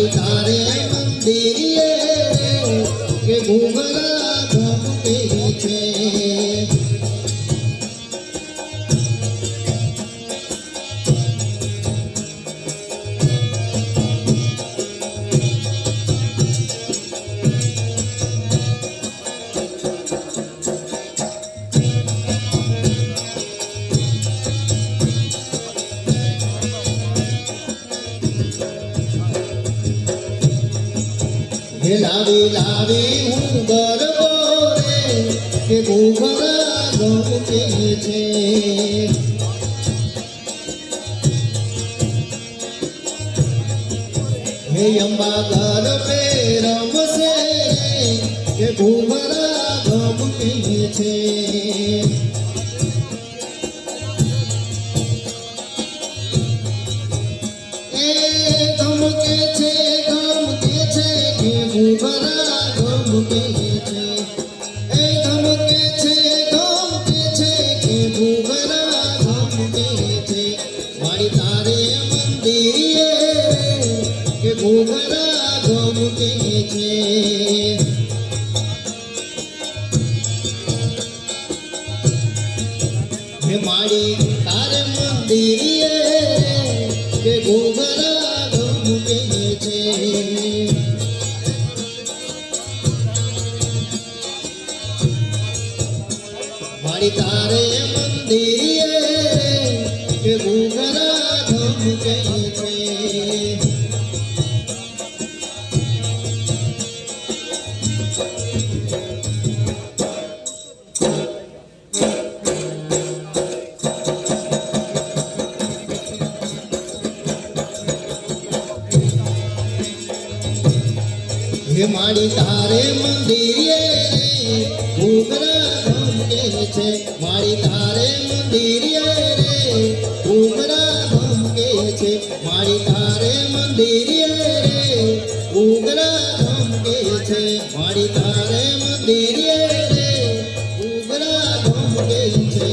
તારે મંદિરે કે ઘૂઘરા ધમકે છે લાવી લાવી હું ગરબો રે કે ઘૂઘરા ગમકે છે હે અંબા ગરબે રમશે કે ઘૂઘરા ગમકે છે ઘૂઘરા ગમકે છે એ ગમકે છે કે ઘૂઘરા ગમકે છે મારી તારે મંદિરે કે ઘૂઘરા ગમકે છે હે મારી તારે મંદિરે કે ઘૂઘરા ગમકે છે મારી તારે મંદિરે કે ઘૂઘરા ગમકે છે હે મારી તારે મંદિરે ઘૂઘરા ગમકે છે મારી તારે મંદિરે ઘૂઘરા ગમકે છે મારી તારે મંદિરે ઘૂઘરા ગમકે છે મારી તારે મંદિરે ઘૂઘરા ગમકે છે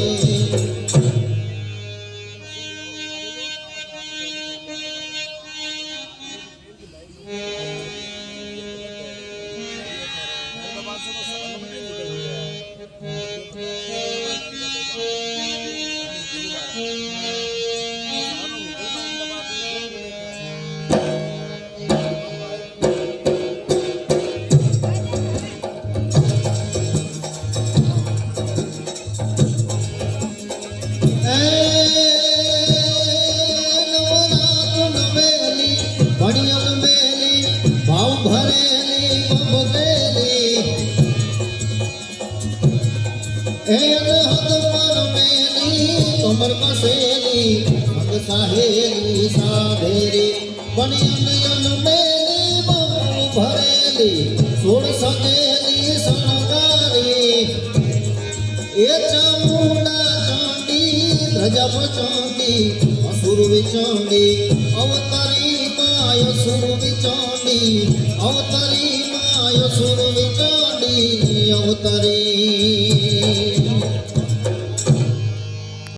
ભાવ ભરેલી બબેલી એ અનહદ પરમેલી કમર કસેલી અંગ સાહેલી સાધેરી બની અન મેલી ભાવ ભરેલી સોળ સગેલી શણગારી એ ચામુંડા ચાંડી ધજા પચાંડી અસુર વિચાંડી અવતારી માય સુર વિચાંડી અવતારી માય સુર વિચાંડી અવતારી